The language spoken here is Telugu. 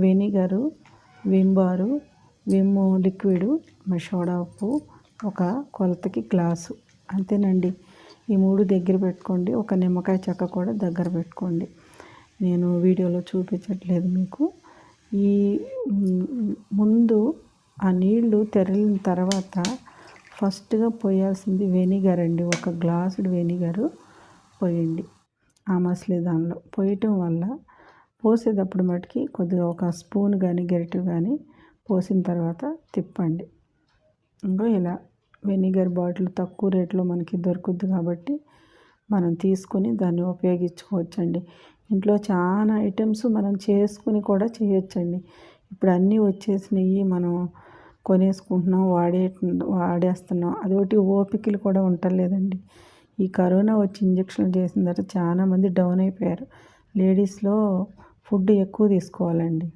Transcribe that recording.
వెనిగరు, విమ్ బారు, విమ్ లిక్విడు, సోడా ఉప్పు, ఒక కొలతకి గ్లాసు, అంతేనండి. ఈ 3 దగ్గర పెట్టుకోండి. ఒక నిమ్మకాయ చెక్క కూడా దగ్గర పెట్టుకోండి. నేను వీడియోలో చూపించట్లేదు మీకు. ఈ ముందు ఆ నీళ్లు తెరిలిన తర్వాత ఫస్ట్గా పోయాల్సింది వెనిగర్ అండి. ఒక గ్లాసుడు వెనిగరు పోయండి ఆ మసిలే దానిలో. పోయటం వల్ల పోసేటప్పుడు మటుకి కొద్దిగా ఒక స్పూన్ కానీ గరిటె కానీ పోసిన తర్వాత తిప్పండి. ఇంకో ఇలా వెనిగర్ బాటిల్ తక్కువ రేట్లో మనకి దొరుకుద్ది కాబట్టి మనం తీసుకొని దాన్ని ఉపయోగించుకోవచ్చండి. ఇంట్లో చాలా ఐటమ్స్ మనం చేసుకుని కూడా చేయొచ్చండి. ఇప్పుడు అన్నీ వచ్చేసినాయి, మనం కొనేసుకుంటున్నాం, వాడేస్తున్నాం. అదొకటి ఓపికలు కూడా ఉండలేదండి. ఈ కరోనా వచ్చి ఇంజక్షన్లు చేసిన తర్వాత చాలామంది డౌన్ అయిపోయారు. లేడీస్లో ఫుడ్ ఎక్కువ తీసుకోవాలండి.